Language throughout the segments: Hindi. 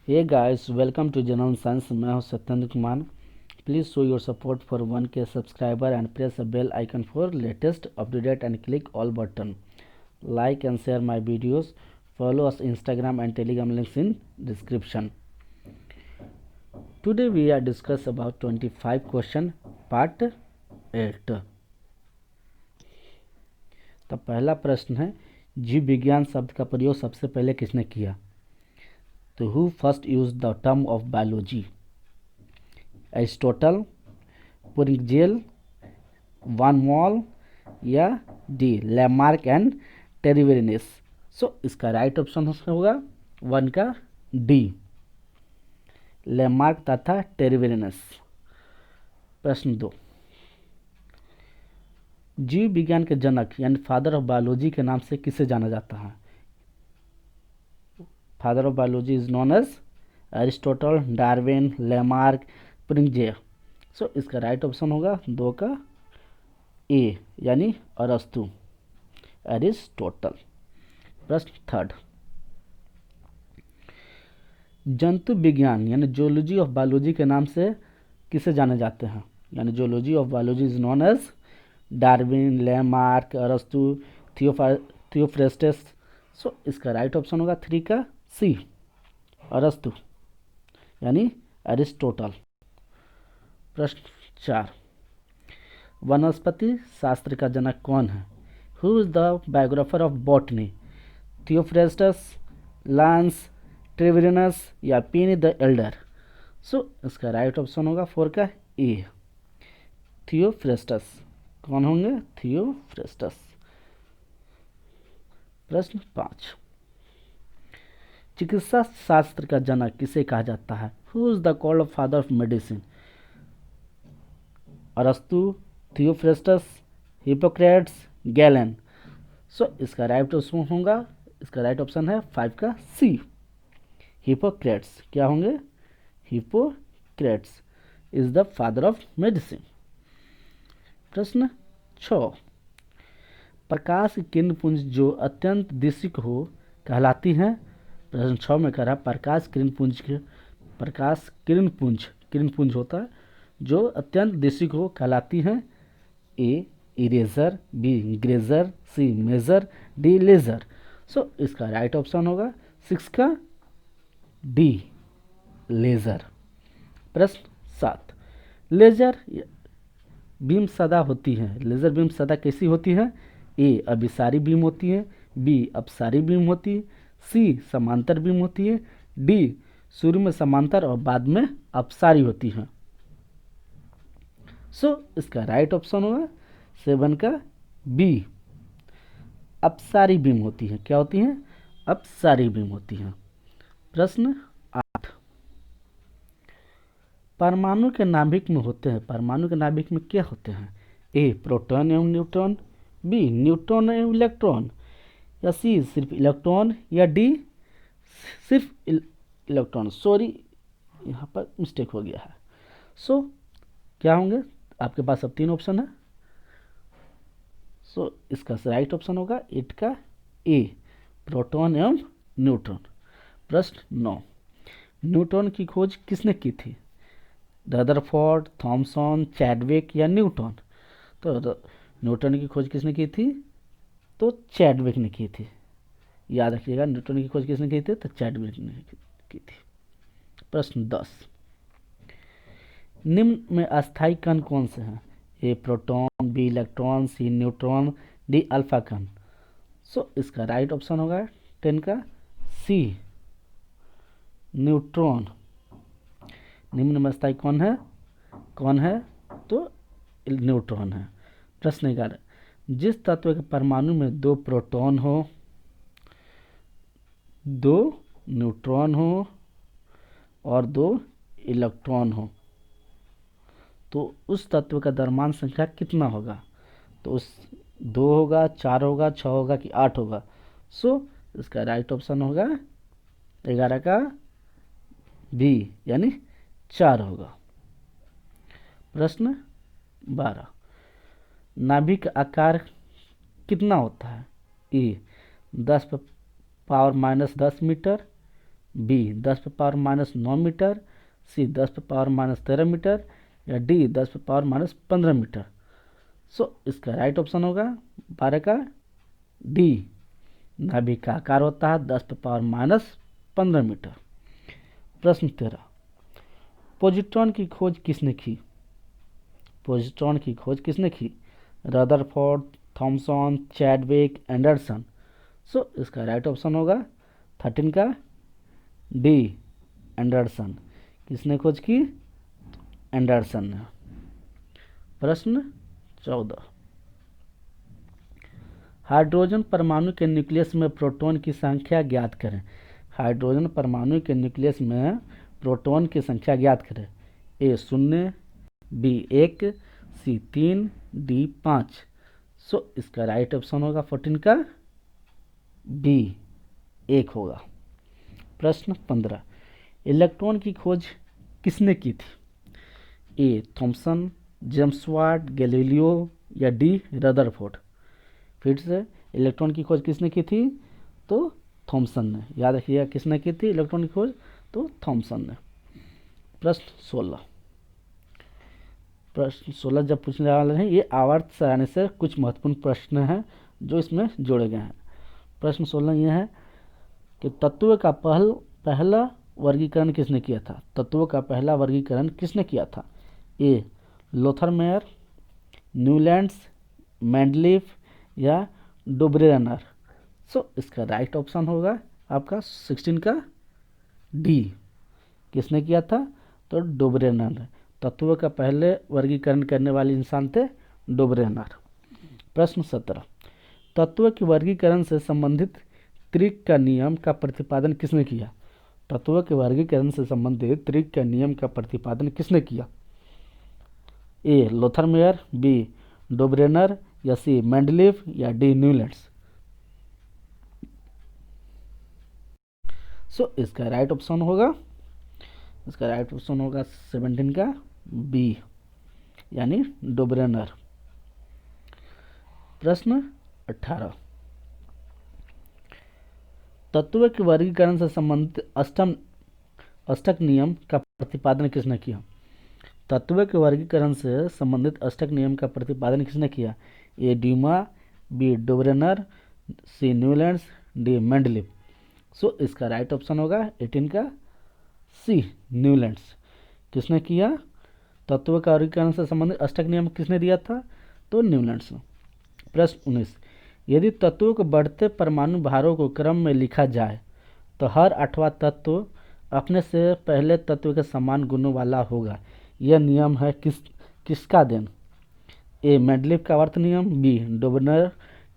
Hey guys, welcome to general science. मैं हूं Satyendra Kumar. Please show your support for 1K subscriber and press the bell icon for latest update and click all button. Like and share my videos. Follow us Instagram and Telegram, links in description. Today we are discuss about 25 question part 8. तो पहला प्रश्न है, जीव विज्ञान शब्द का प्रयोग सबसे पहले किसने किया? तो who first use the term of biology? Aristotle, Purkinje, von Mohl या D Lamarck and Treviranus? So इसका राइट ऑप्शन होगा वन का डी, लैमार्क तथा टेरिवेरिनेस। प्रश्न 2, जीव विज्ञान के जनक यानी फादर ऑफ बायोलॉजी के नाम से किसे जाना जाता है? Father of biology is known as Aristotle, Darwin, Lamarck, Purkinje. So इसका राइट ऑप्शन होगा 2 का ए यानी अरस्तु, एरिस्टोटल। प्रश्न 3, जंतु विज्ञान यानी जोलॉजी ऑफ बायोलॉजी के नाम से किसे जाने जाते हैं? यानी zoology of biology is known as Darwin, Lamarck, अरस्तु, थियोफ्रेस्टस। सो इसका राइट ऑप्शन होगा 3 का सी, अरस्तु यानी एरिस्टोटल। प्रश्न 4, वनस्पति शास्त्र का जनक कौन है? Who is the biographer of botany? Theophrastus, Lance, Treviranus या प्लिनी द एल्डर? सो इसका राइट ऑप्शन होगा 4 का ए, थियोफ्रेस्टस। कौन होंगे? थियोफ्रेस्टस। प्रश्न 5, चिकित्सा शास्त्र का जनक किसे कहा जाता है? Who is the called father of medicine? अरस्तु, थियोफ्रेस्टस, हिपोक्रेट्स, गैलन? सो इसका राइट ऑप्शन होगा, इसका राइट ऑप्शन है 5 का सी, हिपोक्रेट्स। क्या होंगे? Hippocrates is the father of medicine. प्रश्न 6, प्रकाश की किरण पुंज जो अत्यंत दिशिक हो कहलाती हैं? प्रश्न 6 में कह रहा प्रकाश किरण पुंज होता है जो अत्यंत दिशिक हो कहलाती हैं? A eraser, B grazer, C major, D laser? So इसका राइट ऑप्शन होगा 6 का डी, लेजर। प्रश्न 7, लेजर बीम सदा होती है, लेजर बीम सदा कैसी होती है? ए अभिसारी बीम होती है, बी अपसारी बीम होती है, सी समांतर बीम होती है, डी शुरू में समांतर और बाद में अपसारी होती है? सो इसका राइट ऑप्शन होगा 7 का बी, अपसारी बीम होती है। क्या होती है? अपसारी बीम होती है। प्रश्न 8, परमाणु के नाभिक में होते हैं, परमाणु के नाभिक में क्या होते हैं? ए प्रोटॉन एवं न्यूट्रॉन, बी न्यूट्रॉन एवं इलेक्ट्रॉन, या सी सिर्फ इलेक्ट्रॉन, या डी सिर्फ इलेक्ट्रॉन? सॉरी, यहाँ पर मिस्टेक हो गया है। सो क्या होंगे? आपके पास अब 3 ऑप्शन है। सो इसका राइट ऑप्शन होगा 8 का ए, प्रोटॉन एवं न्यूट्रॉन। प्रश्न 9, न्यूट्रॉन की खोज किसने की थी? रदरफोर्ड, थॉमसन, चैडविक या न्यूटन? तो न्यूटन की खोज किसने की थी? तो चैडविक ने की थी। याद रखिएगा, न्यूटन की खोज किसने की थी? तो चैडविक ने की थी। प्रश्न 10, निम्न में अस्थायी कण कौन से हैं? ए प्रोटॉन, बी इलेक्ट्रॉन, सी न्यूट्रॉन, डी अल्फा कण? सो इसका राइट ऑप्शन होगा 10 का सी, न्यूट्रॉन। निम्न में अस्थायी कौन है? तो न्यूट्रॉन है। प्रश्न 11, जिस तत्व के परमाणु में 2 प्रोटॉन हो, 2 न्यूट्रॉन हो और 2 इलेक्ट्रॉन हो, तो उस तत्व का द्रव्यमान संख्या कितना होगा? तो उस 2 होगा, 4 होगा, 6 होगा कि 8 होगा? सो इसका राइट ऑप्शन होगा 11 का बी यानी 4 होगा। प्रश्न 12, नाभिक आकार कितना होता है? ए 10 पावर -10 मीटर, बी 10⁻⁻⁹ सी 10⁻⁻13 या डी 10⁻⁻15 सो इसका राइट ऑप्शन होगा 12 का डी। नाभिक का आकार होता है 10⁻⁻15 प्रश्न 13 पॉजिट्रॉन की खोज किसने की? पॉजिट्रॉन की खोज किसने की? Rutherford, Thomson, Chadwick, Anderson. So इसका राइट ऑप्शन होगा 13 का डी एंडरसन। किसने खोज की? एंडरसन ने। प्रश्न 14 हाइड्रोजन परमाणु के न्यूक्लियस में प्रोटॉन की संख्या ज्ञात करें। हाइड्रोजन परमाणु के न्यूक्लियस में प्रोटॉन की संख्या ज्ञात करें। ए 0, बी 1, सी 3, डी 5। सो इसका राइट ऑप्शन होगा 14 का बी 1 होगा। प्रश्न 15 इलेक्ट्रॉन की खोज किसने की थी? ए थॉमसन, जेम्स वाट, गैलीलियो या डी रदरफोर्ड। फिर से इलेक्ट्रॉन की खोज किसने की थी? तो थॉमसन ने। याद रखिएगा किसने की थी इलेक्ट्रॉन की खोज? तो थॉमसन ने। प्रश्न 16 जब पूछने वाले हैं ये आवर्त सारणी से कुछ महत्वपूर्ण प्रश्न हैं जो इसमें जोड़े गए हैं। प्रश्न 16 ये है कि तत्व का पहला वर्गीकरण किसने किया था? तत्वों का पहला वर्गीकरण किसने किया था? ए लोथरमेयर, न्यूलैंड्स, मेंडलीफ या डोब्रेनर। सो इसका राइट ऑप्शन होगा आपका 16 का डी। किसने किया था? तो डोब्रेनर। तत्वों का पहले वर्गीकरण करने वाले इंसान थे डोब्रेनर। प्रश्न 17 तत्व के वर्गीकरण से संबंधित त्रिक का नियम का प्रतिपादन किसने किया? तत्वों के वर्गीकरण से संबंधित त्रिक का नियम का प्रतिपादन किसने किया? ए लोथरमेयर, बी डोब्रेनर या सी मेंडलीफ या डी न्यूलैंड्स। सो इसका राइट ऑप्शन होगा 17 का बी यानी डोब्रेनर। प्रश्न 18 तत्व के वर्गीकरण से संबंधित अष्टक नियम का प्रतिपादन किसने किया? तत्व के वर्गीकरण से संबंधित अष्टक नियम का प्रतिपादन किसने किया? ए ड्यूमा, बी डोब्रेनर, सी न्यूलैंड्स, डी मेंडलीफ। सो इसका राइट ऑप्शन होगा 18 का सी न्यूलैंड्स। किसने किया? तत्व का वर्गीकरण से संबंधित अष्टक नियम किसने दिया था? तो न्यूलैंड्स ने। प्रश्न 19 यदि तत्वों के बढ़ते परमाणु भारों को क्रम में लिखा जाए तो हर 8वां तत्व अपने से पहले तत्व के समान गुणों वाला होगा। यह नियम है किसका देन? ए मेंडलीफ का आवर्त नियम, बी डोब्रेनर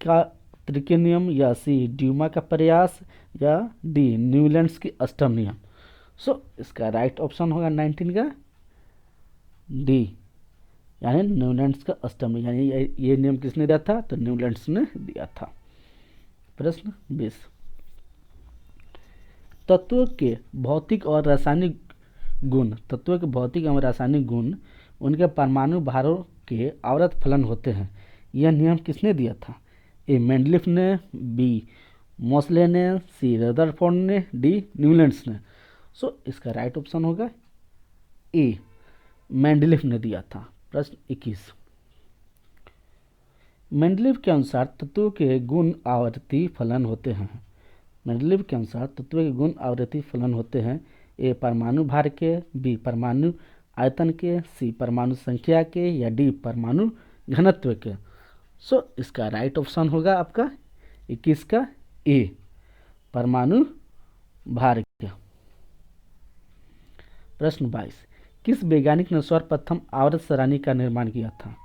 का त्रिकीय नियम या सी ड्यूमा का प्रयास या डी न्यूलैंड्स की अष्टम नियम। सो इसका राइट ऑप्शन होगा 19 का डी यानी न्यूलैंड्स का अष्टम नियम। यानी ये नियम किसने दिया था? तो न्यूलैंड्स ने दिया था। प्रश्न 20 तत्व के भौतिक और रासायनिक गुण उनके परमाणु भारों के आवर्त फलन होते हैं। यह नियम किसने दिया था? ए मेंडलीफ ने, बी मोसले ने, सी रदरफोर्ड ने, डी न्यूलैंड्स ने। सो इसका राइट ऑप्शन होगा ए मेंडलीफ ने दिया था। प्रश्न 21 मेंडलीफ के अनुसार तत्वों के गुण आवर्ती फलन होते हैं। मेंडलीफ के अनुसार तत्वों के गुण आवर्ती फलन होते हैं। ए परमाणु भार के, बी परमाणु आयतन के, सी परमाणु संख्या के या डी परमाणु घनत्व के। सो इसका राइट ऑप्शन होगा आपका 21 का ए परमाणु भार के। प्रश्न 22 किस वैज्ञानिक ने सर्वप्रथम आवर्त सारणी का निर्माण किया था?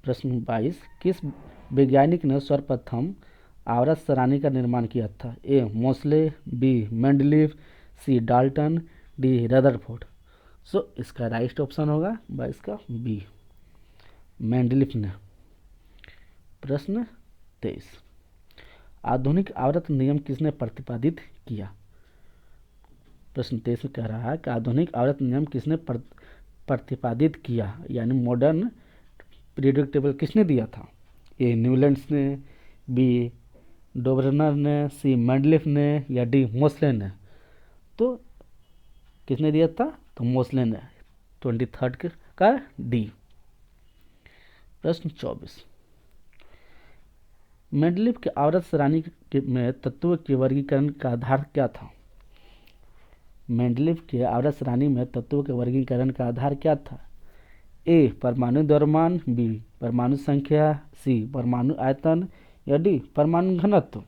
प्रश्न 22 किस वैज्ञानिक ने सर्वप्रथम आवर्त सारणी का निर्माण किया था? ए मोसले, बी मेंडलीफ, सी डाल्टन, डी रदरफोर्ड। सो इसका राइट ऑप्शन होगा 22 का बी मेंडलीफ ने। प्रश्न 23 आधुनिक आवर्त नियम किसने प्रतिपादित किया? प्रश्न 23 में कह रहा है कि आधुनिक आवर्त नियम किसने प्रतिपादित किया यानी मॉडर्न पीरियोडिक टेबल किसने दिया था? ए न्यूलैंड्स ने, बी डोब्रेनर ने, सी मेंडलीफ ने या डी मोसले ने। तो किसने दिया था? तो मोस्ले ने। 23 का डी। प्रश्न 24, मेंडलीव के आवर्त सारणी में तत्वों के वर्गीकरण का आधार क्या था? मेंडलीव के आवर्त सारणी में तत्वों के वर्गीकरण का आधार क्या था? ए परमाणु द्रव्यमान, बी परमाणु संख्या, सी परमाणु आयतन, या डी परमाणु घनत्व।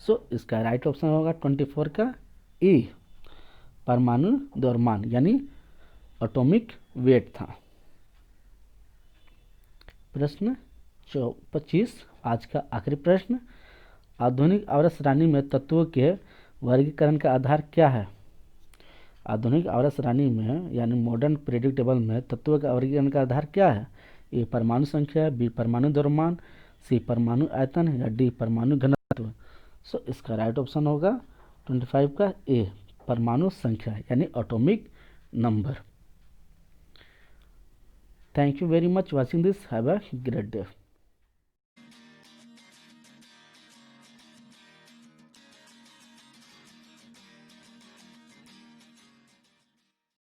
सो इसका राइट ऑप्शन होगा 24 का ए परमाणु द्रव्यमान यानी एटॉमिक वेट था। प्रश्न 25, आज का आखिरी प्रश्न, आधुनिक आवर्त सारणी में तत्वों के वर्गीकरण का आधार क्या है? आधुनिक आवर्त सारणी में यानी मॉडर्न पीरियोडिक टेबल में तत्वों का वर्गीकरण का आधार क्या है? ए परमाणु संख्या, बी परमाणु द्रव्यमान, सी परमाणु आयतन, या डी परमाणु घनत्व। सो इसका राइट ऑप्शन होगा 25 का ए परमाणु संख्या यानी atomic number. Thank you very much watching this. Have a great day.